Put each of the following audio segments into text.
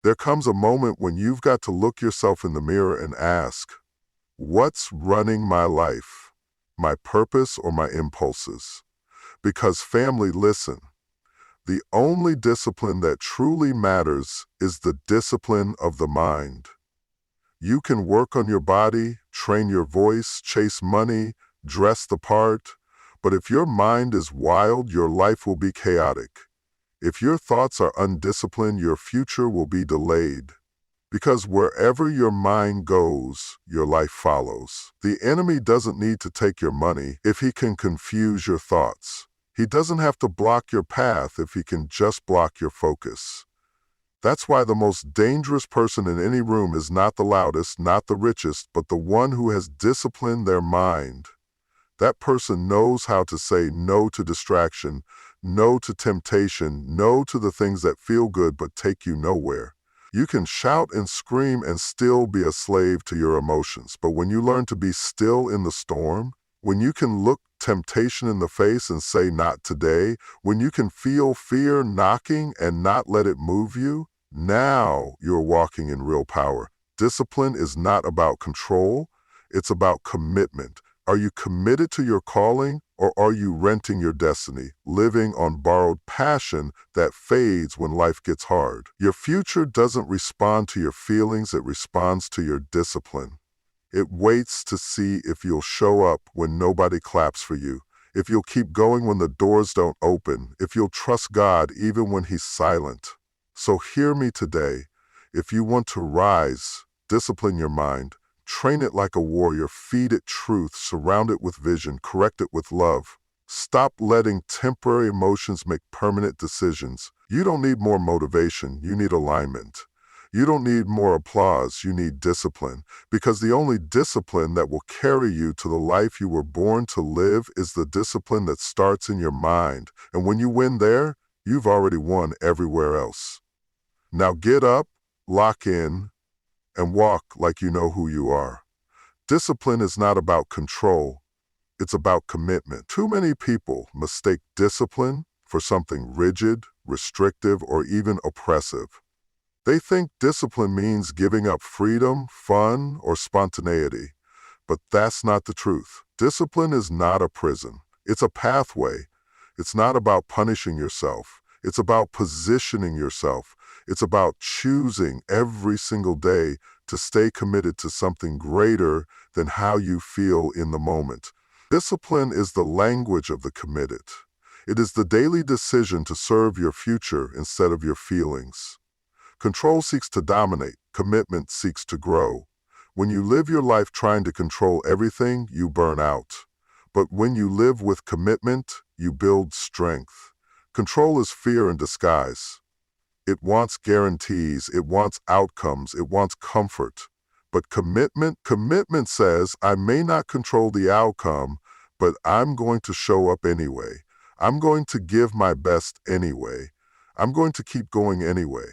There comes a moment when you've got to look yourself in the mirror and ask, what's running my life? My purpose or my impulses? Because family, listen, the only discipline that truly matters is the discipline of the mind. You can work on your body, train your voice, chase money, dress the part, but if your mind is wild, your life will be chaotic. If your thoughts are undisciplined, your future will be delayed. Because wherever your mind goes, your life follows. The enemy doesn't need to take your money if he can confuse your thoughts. He doesn't have to block your path if he can just block your focus. That's why the most dangerous person in any room is not the loudest, not the richest, but the one who has disciplined their mind. That person knows how to say no to distraction, no to temptation, no to the things that feel good but take you nowhere. You can shout and scream and still be a slave to your emotions, but when you learn to be still in the storm, when you can look temptation in the face and say not today, when you can feel fear knocking and not let it move you, now you're walking in real power. Discipline is not about control, it's about commitment. Are you committed to your calling, or are you renting your destiny, living on borrowed passion that fades when life gets hard? Your future doesn't respond to your feelings, it responds to your discipline. It waits to see if you'll show up when nobody claps for you, if you'll keep going when the doors don't open, if you'll trust God even when He's silent. So hear me today. If you want to rise, discipline your mind. Train it like a warrior, feed it truth, surround it with vision, correct it with love. Stop letting temporary emotions make permanent decisions. You don't need more motivation, you need alignment. You don't need more applause, you need discipline. Because the only discipline that will carry you to the life you were born to live is the discipline that starts in your mind. And when you win there, you've already won everywhere else. Now get up, lock in, and walk like you know who you are. Discipline is not about control, it's about commitment. Too many people mistake discipline for something rigid, restrictive, or even oppressive. They think discipline means giving up freedom, fun, or spontaneity. But that's not the truth. Discipline is not a prison. It's a pathway. It's not about punishing yourself. It's about positioning yourself. It's about choosing every single day to stay committed to something greater than how you feel in the moment. Discipline is the language of the committed. It is the daily decision to serve your future instead of your feelings. Control seeks to dominate. Commitment seeks to grow. When you live your life trying to control everything, you burn out. But when you live with commitment, you build strength. Control is fear in disguise. It wants guarantees, it wants outcomes, it wants comfort. But commitment says, I may not control the outcome, but I'm going to show up anyway. I'm going to give my best anyway. I'm going to keep going anyway.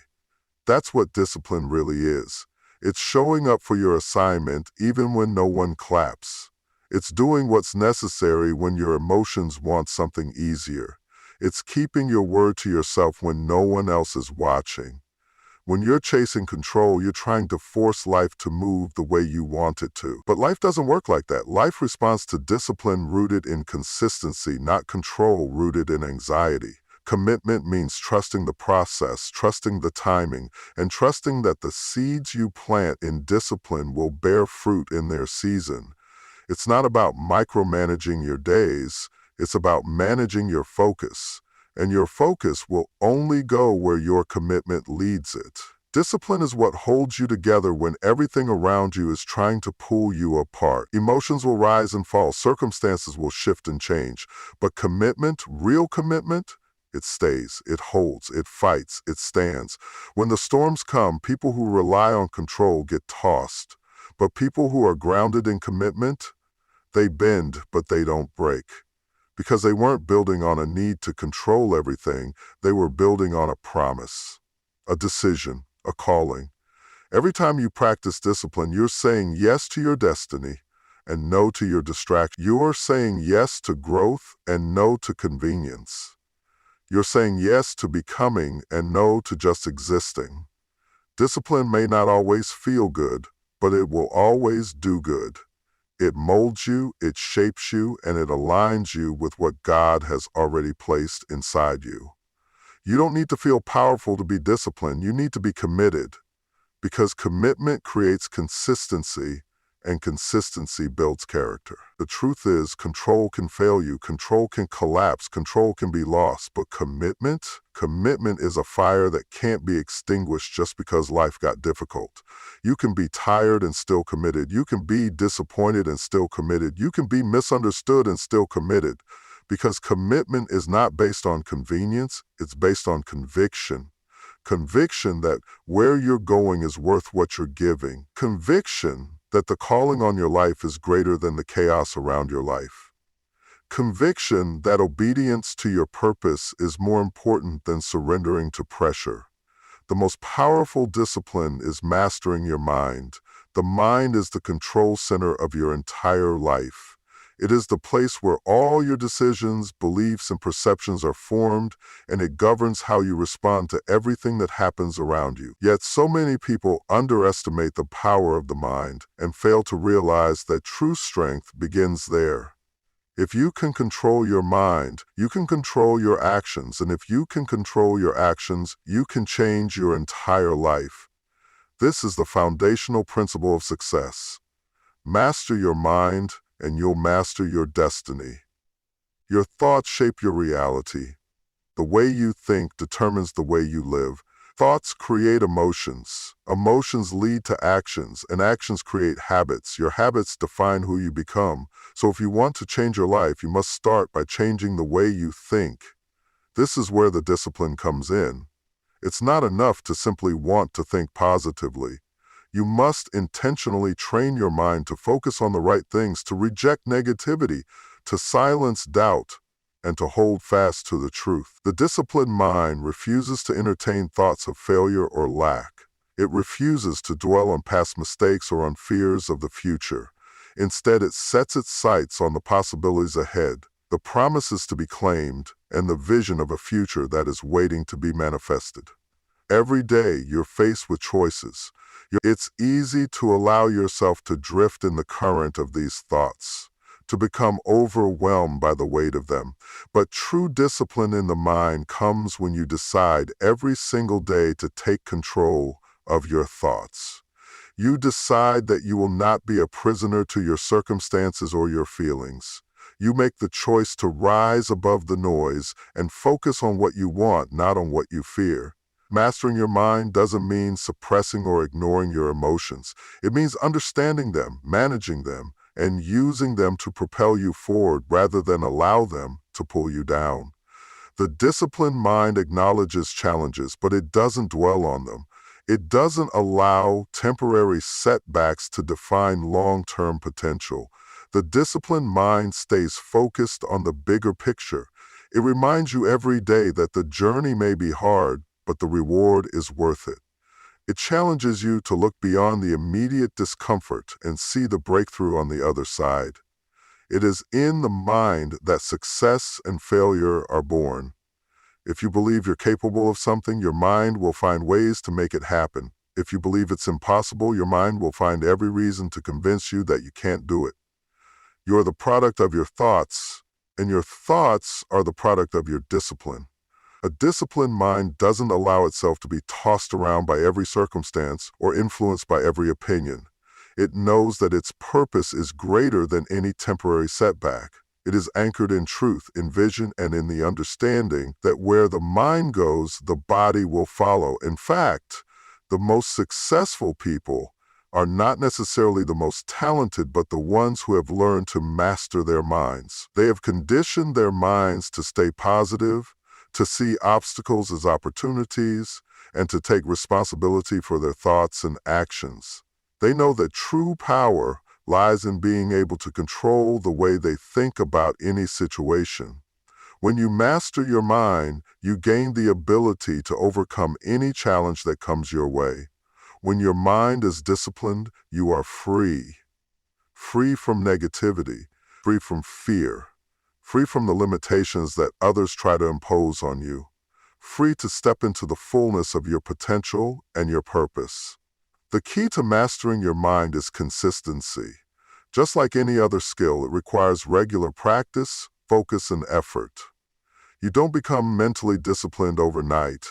That's what discipline really is. It's showing up for your assignment even when no one claps. It's doing what's necessary when your emotions want something easier. It's keeping your word to yourself when no one else is watching. When you're chasing control, you're trying to force life to move the way you want it to. But life doesn't work like that. Life responds to discipline rooted in consistency, not control rooted in anxiety. Commitment means trusting the process, trusting the timing, and trusting that the seeds you plant in discipline will bear fruit in their season. It's not about micromanaging your days. It's about managing your focus, and your focus will only go where your commitment leads it. Discipline is what holds you together when everything around you is trying to pull you apart. Emotions will rise and fall, circumstances will shift and change, but commitment, real commitment, it stays, it holds, it fights, it stands. When the storms come, people who rely on control get tossed, but people who are grounded in commitment, they bend, but they don't break. Because they weren't building on a need to control everything, they were building on a promise, a decision, a calling. Every time you practice discipline, you're saying yes to your destiny and no to your distraction. You're saying yes to growth and no to convenience. You're saying yes to becoming and no to just existing. Discipline may not always feel good, but it will always do good. It molds you, it shapes you, and it aligns you with what God has already placed inside you. You don't need to feel powerful to be disciplined. You need to be committed, because commitment creates consistency, and consistency builds character. The truth is, control can fail you, control can collapse, control can be lost, but commitment is a fire that can't be extinguished just because life got difficult. You can be tired and still committed. You can be disappointed and still committed. You can be misunderstood and still committed, because commitment is not based on convenience, it's based on conviction. Conviction that where you're going is worth what you're giving. Conviction that the calling on your life is greater than the chaos around your life. Conviction that obedience to your purpose is more important than surrendering to pressure. The most powerful discipline is mastering your mind. The mind is the control center of your entire life. It is the place where all your decisions, beliefs, and perceptions are formed, and it governs how you respond to everything that happens around you. Yet so many people underestimate the power of the mind and fail to realize that true strength begins there. If you can control your mind, you can control your actions, and if you can control your actions, you can change your entire life. This is the foundational principle of success. Master your mind, and you'll master your destiny. Your thoughts shape your reality. The way you think determines the way you live. Thoughts create emotions. Emotions lead to actions, and actions create habits. Your habits define who you become. So if you want to change your life, you must start by changing the way you think. This is where the discipline comes in. It's not enough to simply want to think positively. You must intentionally train your mind to focus on the right things, to reject negativity, to silence doubt, and to hold fast to the truth. The disciplined mind refuses to entertain thoughts of failure or lack. It refuses to dwell on past mistakes or on fears of the future. Instead, it sets its sights on the possibilities ahead, the promises to be claimed, and the vision of a future that is waiting to be manifested. Every day, you're faced with choices. It's easy to allow yourself to drift in the current of these thoughts, to become overwhelmed by the weight of them. But true discipline in the mind comes when you decide every single day to take control of your thoughts. You decide that you will not be a prisoner to your circumstances or your feelings. You make the choice to rise above the noise and focus on what you want, not on what you fear. Mastering your mind doesn't mean suppressing or ignoring your emotions. It means understanding them, managing them, and using them to propel you forward rather than allow them to pull you down. The disciplined mind acknowledges challenges, but it doesn't dwell on them. It doesn't allow temporary setbacks to define long-term potential. The disciplined mind stays focused on the bigger picture. It reminds you every day that the journey may be hard, but the reward is worth it. It challenges you to look beyond the immediate discomfort and see the breakthrough on the other side. It is in the mind that success and failure are born. If you believe you're capable of something, your mind will find ways to make it happen. If you believe it's impossible, your mind will find every reason to convince you that you can't do it. You're the product of your thoughts, and your thoughts are the product of your discipline. A disciplined mind doesn't allow itself to be tossed around by every circumstance or influenced by every opinion. It knows that its purpose is greater than any temporary setback. It is anchored in truth, in vision, and in the understanding that where the mind goes, the body will follow. In fact, the most successful people are not necessarily the most talented, but the ones who have learned to master their minds. They have conditioned their minds to stay positive, to see obstacles as opportunities, and to take responsibility for their thoughts and actions. They know that true power lies in being able to control the way they think about any situation. When you master your mind, you gain the ability to overcome any challenge that comes your way. When your mind is disciplined, you are free. Free from negativity, free from fear, free from the limitations that others try to impose on you, free to step into the fullness of your potential and your purpose. The key to mastering your mind is consistency. Just like any other skill, it requires regular practice, focus, and effort. You don't become mentally disciplined overnight,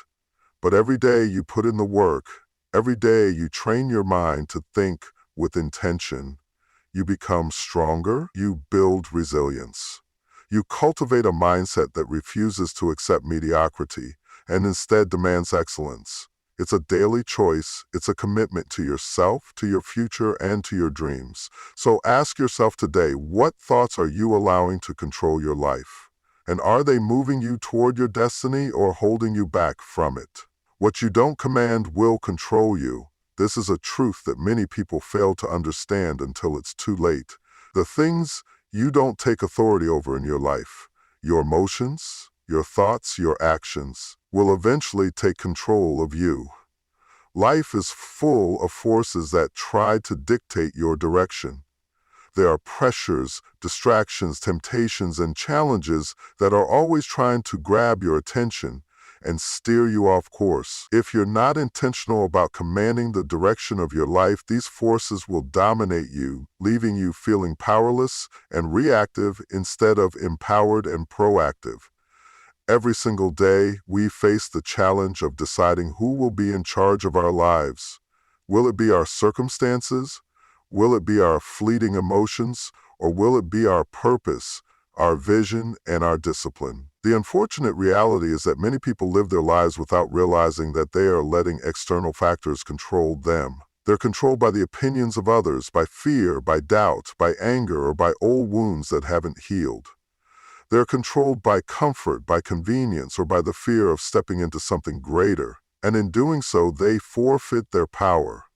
but every day you put in the work, every day you train your mind to think with intention, you become stronger, you build resilience. You cultivate a mindset that refuses to accept mediocrity and instead demands excellence. It's a daily choice. It's a commitment to yourself, to your future, and to your dreams. So ask yourself today, what thoughts are you allowing to control your life? And are they moving you toward your destiny or holding you back from it? What you don't command will control you. This is a truth that many people fail to understand until it's too late. The things you don't take authority over in your life, your emotions, your thoughts, your actions, will eventually take control of you. Life is full of forces that try to dictate your direction. There are pressures, distractions, temptations, and challenges that are always trying to grab your attention and steer you off course. If you're not intentional about commanding the direction of your life, these forces will dominate you, leaving you feeling powerless and reactive instead of empowered and proactive. Every single day, we face the challenge of deciding who will be in charge of our lives. Will it be our circumstances? Will it be our fleeting emotions? Or will it be our purpose, our vision, and our discipline? The unfortunate reality is that many people live their lives without realizing that they are letting external factors control them. They're controlled by the opinions of others, by fear, by doubt, by anger, or by old wounds that haven't healed. They're controlled by comfort, by convenience, or by the fear of stepping into something greater. And in doing so, they forfeit their power.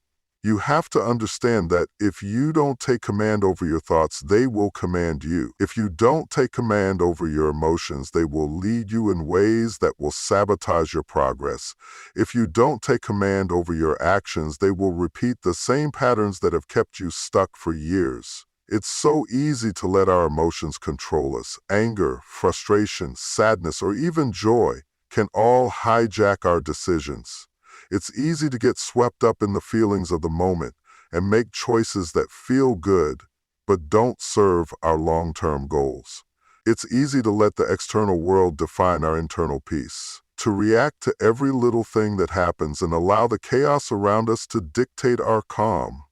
You have to understand that if you don't take command over your thoughts, they will command you. If you don't take command over your emotions, they will lead you in ways that will sabotage your progress. If you don't take command over your actions, they will repeat the same patterns that have kept you stuck for years. It's so easy to let our emotions control us. Anger, frustration, sadness, or even joy can all hijack our decisions. It's easy to get swept up in the feelings of the moment and make choices that feel good but don't serve our long-term goals. It's easy to let the external world define our internal peace, to react to every little thing that happens and allow the chaos around us to dictate our calm.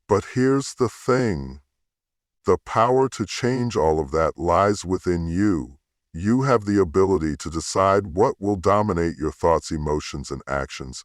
But here's the thing. The power to change all of that lies within you. You have the ability to decide what will dominate your thoughts, emotions, and actions.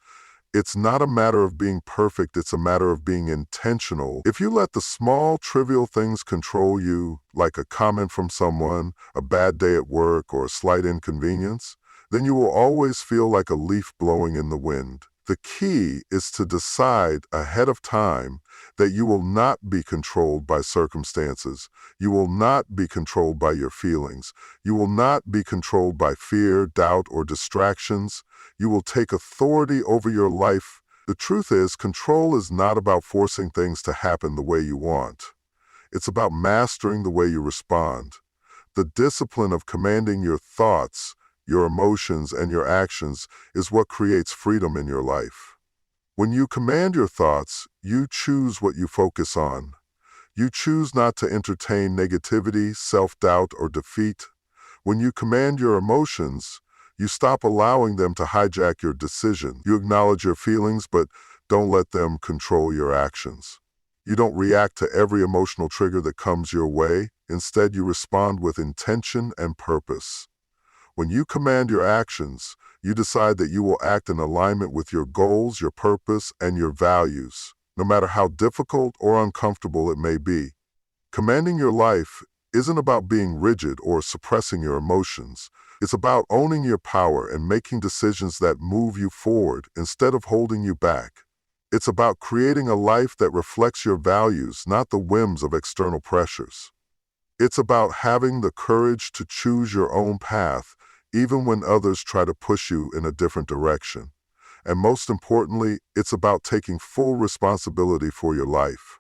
It's not a matter of being perfect, it's a matter of being intentional. If you let the small, trivial things control you, like a comment from someone, a bad day at work, or a slight inconvenience, then you will always feel like a leaf blowing in the wind. The key is to decide ahead of time that you will not be controlled by circumstances. You will not be controlled by your feelings. You will not be controlled by fear, doubt, or distractions. You will take authority over your life. The truth is, control is not about forcing things to happen the way you want. It's about mastering the way you respond. The discipline of commanding your thoughts, your emotions, and your actions is what creates freedom in your life. When you command your thoughts, you choose what you focus on. You choose not to entertain negativity, self-doubt, or defeat. When you command your emotions, you stop allowing them to hijack your decision. You acknowledge your feelings, but don't let them control your actions. You don't react to every emotional trigger that comes your way. Instead, you respond with intention and purpose. When you command your actions, you decide that you will act in alignment with your goals, your purpose, and your values, no matter how difficult or uncomfortable it may be. Commanding your life isn't about being rigid or suppressing your emotions. It's about owning your power and making decisions that move you forward instead of holding you back. It's about creating a life that reflects your values, not the whims of external pressures. It's about having the courage to choose your own path, even when others try to push you in a different direction. And most importantly, it's about taking full responsibility for your life.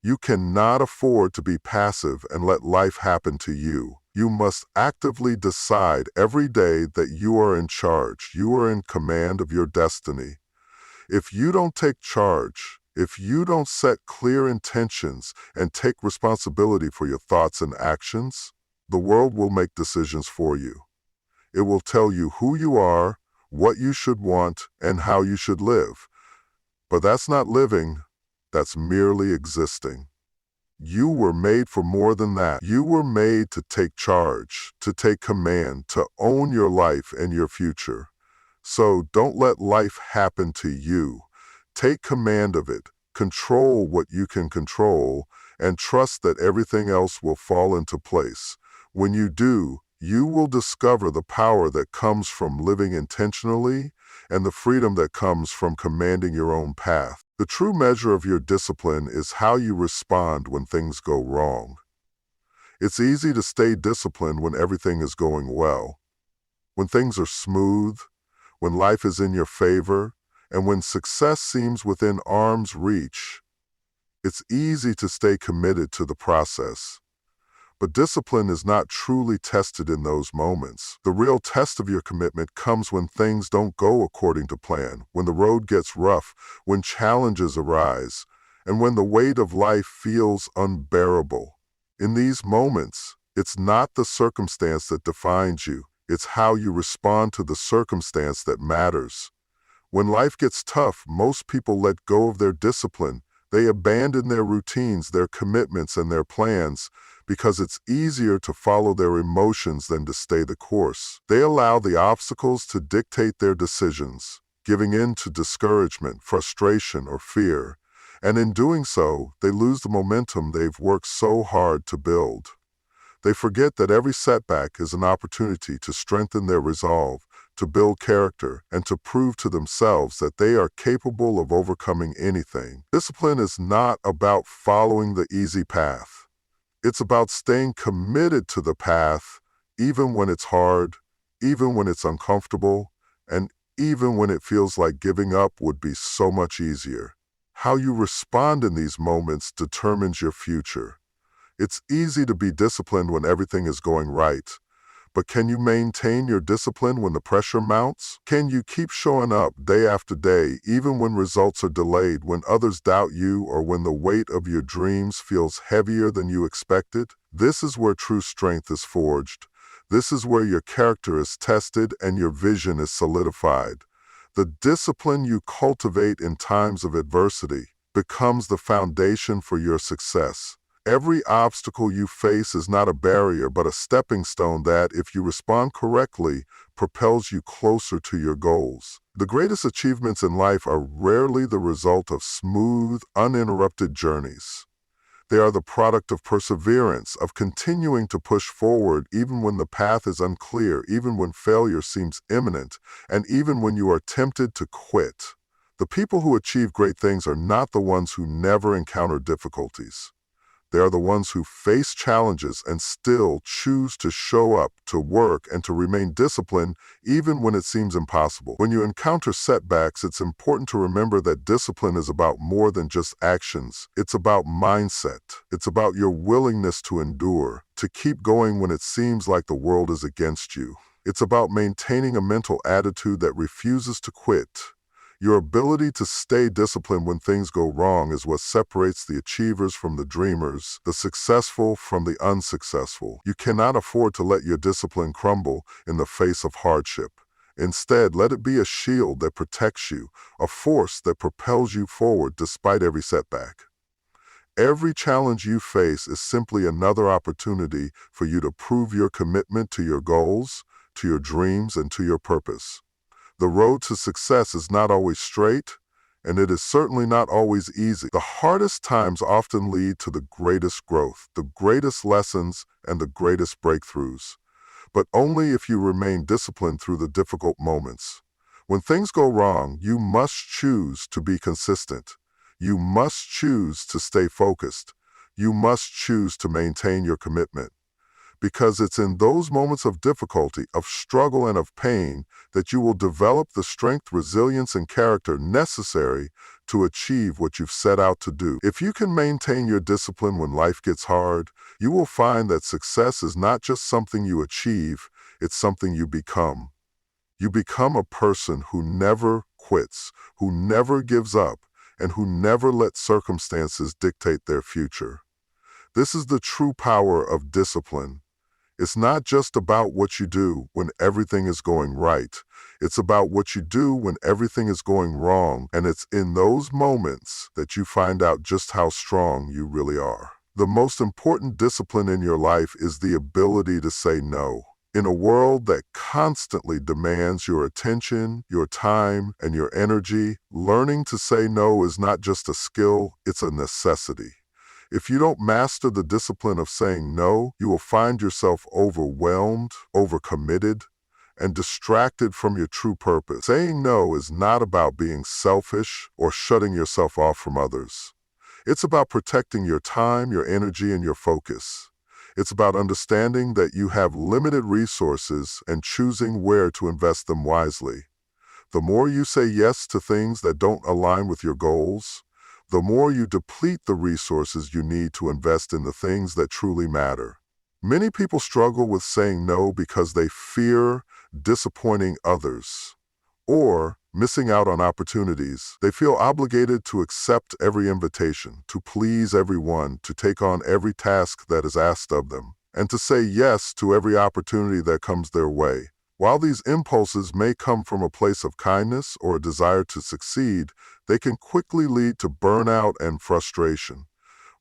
You cannot afford to be passive and let life happen to you. You must actively decide every day that you are in charge. You are in command of your destiny. If you don't take charge, if you don't set clear intentions and take responsibility for your thoughts and actions, the world will make decisions for you. It will tell you who you are, what you should want, and how you should live. But that's not living, that's merely existing. You were made for more than that. You were made to take charge, to take command, to own your life and your future. So don't let life happen to you. Take command of it, control what you can control, and trust that everything else will fall into place. When you do, you will discover the power that comes from living intentionally and the freedom that comes from commanding your own path. The true measure of your discipline is how you respond when things go wrong. It's easy to stay disciplined when everything is going well. When things are smooth, when life is in your favor, and when success seems within arm's reach, it's easy to stay committed to the process. But discipline is not truly tested in those moments. The real test of your commitment comes when things don't go according to plan, when the road gets rough, when challenges arise, and when the weight of life feels unbearable. In these moments, it's not the circumstance that defines you, it's how you respond to the circumstance that matters. When life gets tough, most people let go of their discipline. They abandon their routines, their commitments, and their plans, because it's easier to follow their emotions than to stay the course. They allow the obstacles to dictate their decisions, giving in to discouragement, frustration, or fear. And in doing so, they lose the momentum they've worked so hard to build. They forget that every setback is an opportunity to strengthen their resolve, to build character, and to prove to themselves that they are capable of overcoming anything. Discipline is not about following the easy path. It's about staying committed to the path, even when it's hard, even when it's uncomfortable, and even when it feels like giving up would be so much easier. How you respond in these moments determines your future. It's easy to be disciplined when everything is going right, but can you maintain your discipline when the pressure mounts? Can you keep showing up day after day, even when results are delayed, when others doubt you, or when the weight of your dreams feels heavier than you expected? This is where true strength is forged. This is where your character is tested and your vision is solidified. The discipline you cultivate in times of adversity becomes the foundation for your success. Every obstacle you face is not a barrier, but a stepping stone that, if you respond correctly, propels you closer to your goals. The greatest achievements in life are rarely the result of smooth, uninterrupted journeys. They are the product of perseverance, of continuing to push forward even when the path is unclear, even when failure seems imminent, and even when you are tempted to quit. The people who achieve great things are not the ones who never encounter difficulties. They are the ones who face challenges and still choose to show up, to work, and to remain disciplined even when it seems impossible. When you encounter setbacks, it's important to remember that discipline is about more than just actions. It's about mindset. It's about your willingness to endure, to keep going when it seems like the world is against you. It's about maintaining a mental attitude that refuses to quit. Your ability to stay disciplined when things go wrong is what separates the achievers from the dreamers, the successful from the unsuccessful. You cannot afford to let your discipline crumble in the face of hardship. Instead, let it be a shield that protects you, a force that propels you forward despite every setback. Every challenge you face is simply another opportunity for you to prove your commitment to your goals, to your dreams, and to your purpose. The road to success is not always straight, and it is certainly not always easy. The hardest times often lead to the greatest growth, the greatest lessons, and the greatest breakthroughs. But only if you remain disciplined through the difficult moments. When things go wrong, you must choose to be consistent. You must choose to stay focused. You must choose to maintain your commitment. Because it's in those moments of difficulty, of struggle, and of pain that you will develop the strength, resilience, and character necessary to achieve what you've set out to do. If you can maintain your discipline when life gets hard, You will find that success is not just something you achieve, it's something you become. You become a person who never quits, who never gives up, and who never lets circumstances dictate their future. This is the true power of discipline. It's not just about what you do when everything is going right. It's about what you do when everything is going wrong, and it's in those moments that you find out just how strong you really are. The most important discipline in your life is the ability to say no. In a world that constantly demands your attention, your time, and your energy, learning to say no is not just a skill, it's a necessity. If you don't master the discipline of saying no, you will find yourself overwhelmed, overcommitted, and distracted from your true purpose. Saying no is not about being selfish or shutting yourself off from others. It's about protecting your time, your energy, and your focus. It's about understanding that you have limited resources and choosing where to invest them wisely. The more you say yes to things that don't align with your goals, the more you deplete the resources you need to invest in the things that truly matter. Many people struggle with saying no because they fear disappointing others or missing out on opportunities. They feel obligated to accept every invitation, to please everyone, to take on every task that is asked of them, and to say yes to every opportunity that comes their way. While these impulses may come from a place of kindness or a desire to succeed, they can quickly lead to burnout and frustration.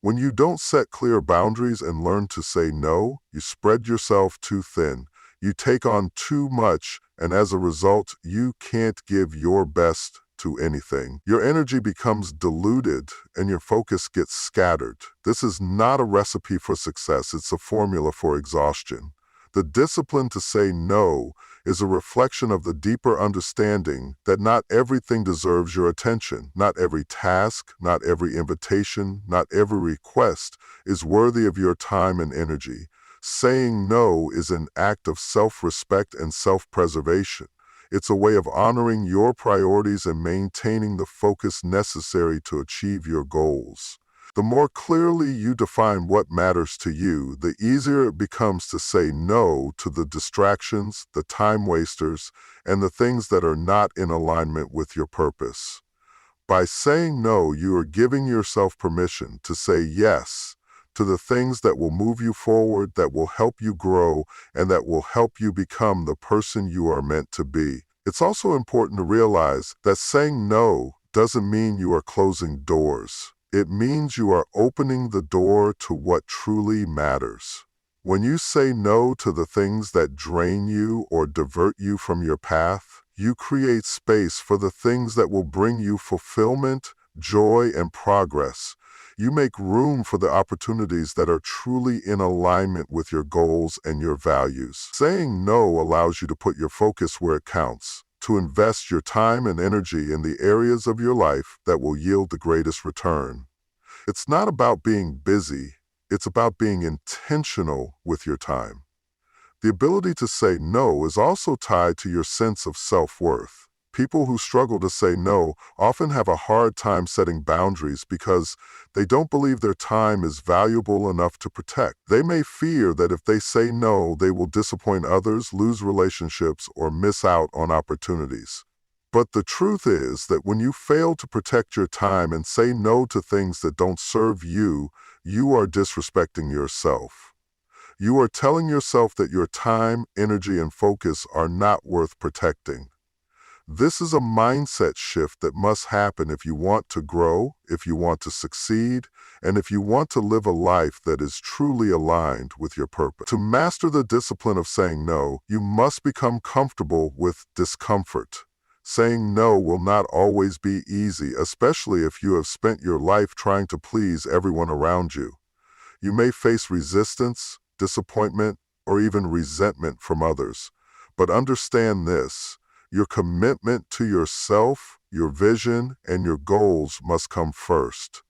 When you don't set clear boundaries and learn to say no, you spread yourself too thin. You take on too much, and as a result, you can't give your best to anything. Your energy becomes diluted and your focus gets scattered. This is not a recipe for success, it's a formula for exhaustion. The discipline to say no is a reflection of the deeper understanding that not everything deserves your attention. Not every task, not every invitation, not every request is worthy of your time and energy. Saying no is an act of self-respect and self-preservation. It's a way of honoring your priorities and maintaining the focus necessary to achieve your goals. The more clearly you define what matters to you, the easier it becomes to say no to the distractions, the time wasters, and the things that are not in alignment with your purpose. By saying no, you are giving yourself permission to say yes to the things that will move you forward, that will help you grow, and that will help you become the person you are meant to be. It's also important to realize that saying no doesn't mean you are closing doors. It means you are opening the door to what truly matters. When you say no to the things that drain you or divert you from your path, you create space for the things that will bring you fulfillment, joy, and progress. You make room for the opportunities that are truly in alignment with your goals and your values. Saying no allows you to put your focus where it counts, to invest your time and energy in the areas of your life that will yield the greatest return. It's not about being busy, it's about being intentional with your time. The ability to say no is also tied to your sense of self-worth. People who struggle to say no often have a hard time setting boundaries because they don't believe their time is valuable enough to protect. They may fear that if they say no, they will disappoint others, lose relationships, or miss out on opportunities. But the truth is that when you fail to protect your time and say no to things that don't serve you, you are disrespecting yourself. You are telling yourself that your time, energy, and focus are not worth protecting. This is a mindset shift that must happen if you want to grow, if you want to succeed, and if you want to live a life that is truly aligned with your purpose. To master the discipline of saying no, you must become comfortable with discomfort. Saying no will not always be easy, especially if you have spent your life trying to please everyone around you. You may face resistance, disappointment, or even resentment from others. But understand this. Your commitment to yourself, your vision, and your goals must come first.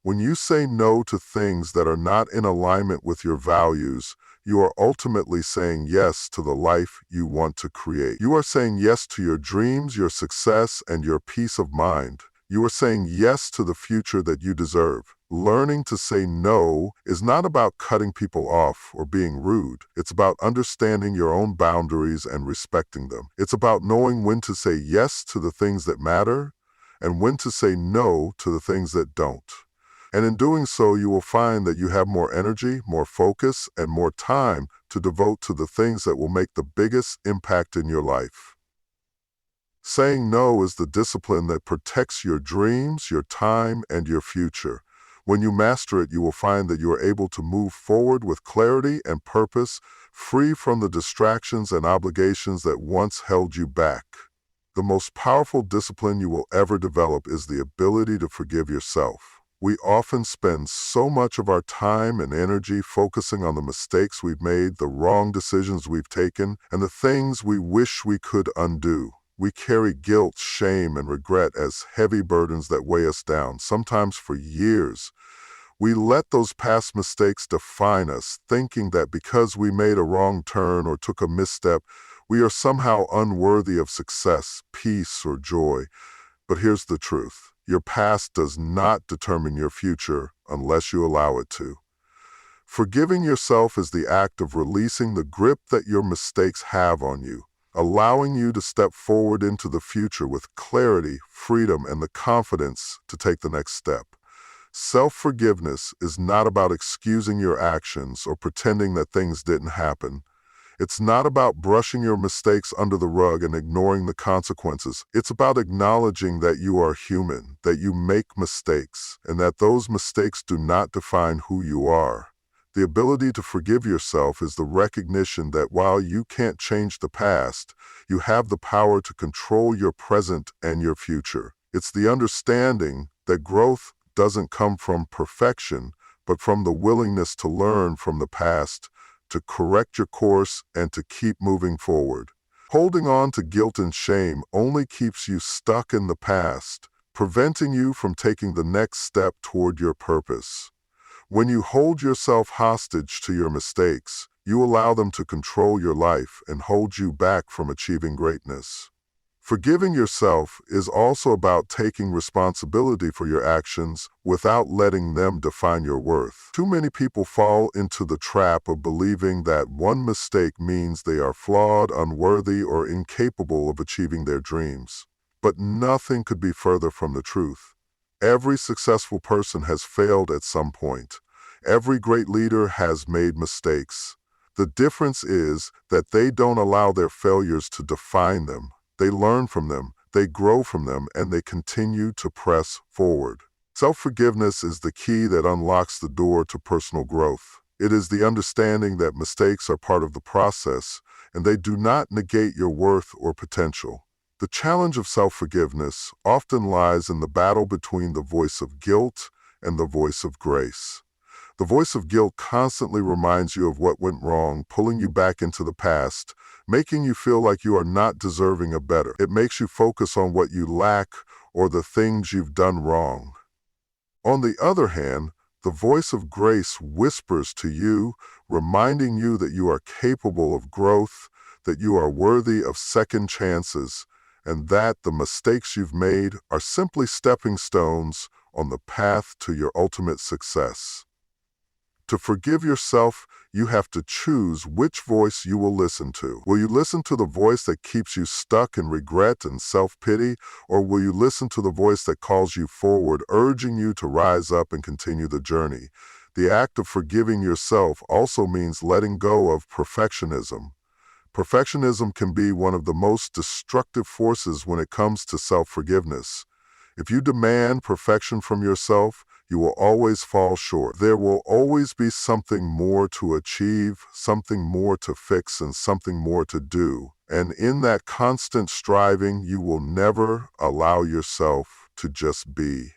When you say no to things that are not in alignment with your values, you are ultimately saying yes to the life you want to create. You are saying yes to your dreams, your success, and your peace of mind. You are saying yes to the future that you deserve. Learning to say no is not about cutting people off or being rude. It's about understanding your own boundaries and respecting them. It's about knowing when to say yes to the things that matter and when to say no to the things that don't. And in doing so, you will find that you have more energy, more focus, and more time to devote to the things that will make the biggest impact in your life. Saying no is the discipline that protects your dreams, your time, and your future. When you master it, you will find that you are able to move forward with clarity and purpose, free from the distractions and obligations that once held you back. The most powerful discipline you will ever develop is the ability to forgive yourself. We often spend so much of our time and energy focusing on the mistakes we've made, the wrong decisions we've taken, and the things we wish we could undo. We carry guilt, shame, and regret as heavy burdens that weigh us down, sometimes for years. We let those past mistakes define us, thinking that because we made a wrong turn or took a misstep, we are somehow unworthy of success, peace, or joy. But here's the truth. Your past does not determine your future unless you allow it to. Forgiving yourself is the act of releasing the grip that your mistakes have on you, allowing you to step forward into the future with clarity, freedom, and the confidence to take the next step. Self-forgiveness is not about excusing your actions or pretending that things didn't happen. It's not about brushing your mistakes under the rug and ignoring the consequences. It's about acknowledging that you are human, that you make mistakes, and that those mistakes do not define who you are. The ability to forgive yourself is the recognition that while you can't change the past, you have the power to control your present and your future. It's the understanding that growth doesn't come from perfection, but from the willingness to learn from the past, to correct your course, and to keep moving forward. Holding on to guilt and shame only keeps you stuck in the past, preventing you from taking the next step toward your purpose. When you hold yourself hostage to your mistakes, you allow them to control your life and hold you back from achieving greatness. Forgiving yourself is also about taking responsibility for your actions without letting them define your worth. Too many people fall into the trap of believing that one mistake means they are flawed, unworthy, or incapable of achieving their dreams. But nothing could be further from the truth. Every successful person has failed at some point. Every great leader has made mistakes. The difference is that they don't allow their failures to define them. They learn from them, they grow from them, and they continue to press forward. Self-forgiveness is the key that unlocks the door to personal growth. It is the understanding that mistakes are part of the process, and they do not negate your worth or potential. The challenge of self-forgiveness often lies in the battle between the voice of guilt and the voice of grace. The voice of guilt constantly reminds you of what went wrong, pulling you back into the past, making you feel like you are not deserving of better. It makes you focus on what you lack or the things you've done wrong. On the other hand, the voice of grace whispers to you, reminding you that you are capable of growth, that you are worthy of second chances, and that the mistakes you've made are simply stepping stones on the path to your ultimate success. To forgive yourself, you have to choose which voice you will listen to. Will you listen to the voice that keeps you stuck in regret and self-pity, or will you listen to the voice that calls you forward, urging you to rise up and continue the journey? The act of forgiving yourself also means letting go of perfectionism. Perfectionism can be one of the most destructive forces when it comes to self-forgiveness. If you demand perfection from yourself, you will always fall short. There will always be something more to achieve, something more to fix, and something more to do. And in that constant striving, you will never allow yourself to just be.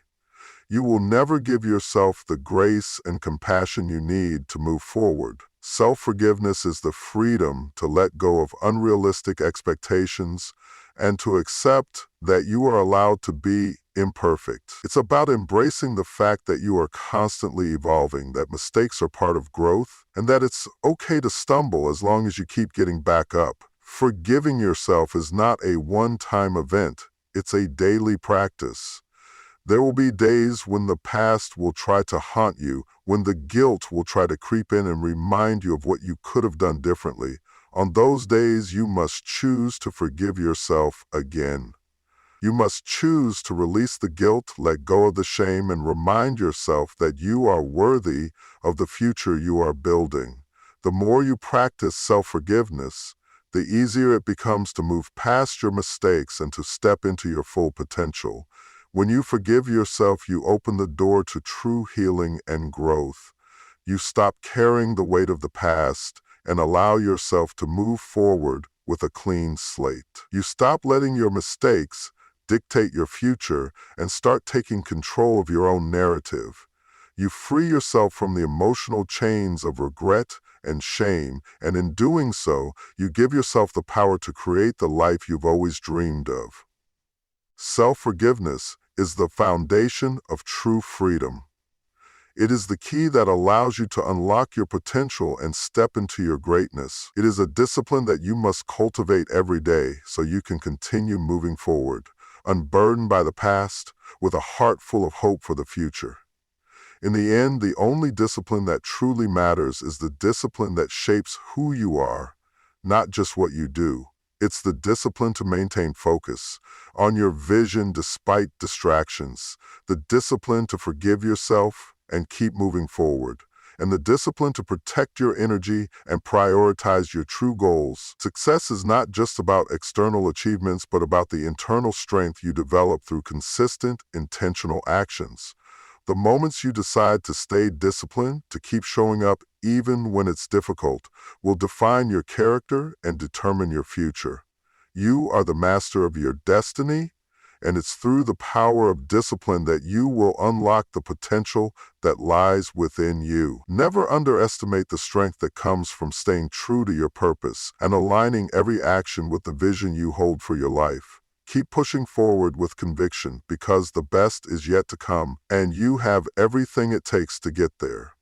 You will never give yourself the grace and compassion you need to move forward. Self-forgiveness is the freedom to let go of unrealistic expectations and to accept that you are allowed to be imperfect. It's about embracing the fact that you are constantly evolving, that mistakes are part of growth, and that it's okay to stumble as long as you keep getting back up. Forgiving yourself is not a one-time event, it's a daily practice. There will be days when the past will try to haunt you, when the guilt will try to creep in and remind you of what you could have done differently. On those days, you must choose to forgive yourself again. You must choose to release the guilt, let go of the shame, and remind yourself that you are worthy of the future you are building. The more you practice self-forgiveness, the easier it becomes to move past your mistakes and to step into your full potential. When you forgive yourself, you open the door to true healing and growth. You stop carrying the weight of the past and allow yourself to move forward with a clean slate. You stop letting your mistakes dictate your future and start taking control of your own narrative. You free yourself from the emotional chains of regret and shame, and in doing so, you give yourself the power to create the life you've always dreamed of. Self-forgiveness is the foundation of true freedom. It is the key that allows you to unlock your potential and step into your greatness. It is a discipline that you must cultivate every day so you can continue moving forward, unburdened by the past, with a heart full of hope for the future. In the end, the only discipline that truly matters is the discipline that shapes who you are, not just what you do. It's the discipline to maintain focus on your vision despite distractions, the discipline to forgive yourself and keep moving forward, and the discipline to protect your energy and prioritize your true goals. Success is not just about external achievements, but about the internal strength you develop through consistent, intentional actions. The moments you decide to stay disciplined, to keep showing up even when it's difficult, will define your character and determine your future. You are the master of your destiny, and it's through the power of discipline that you will unlock the potential that lies within you. Never underestimate the strength that comes from staying true to your purpose and aligning every action with the vision you hold for your life. Keep pushing forward with conviction, because the best is yet to come, and you have everything it takes to get there.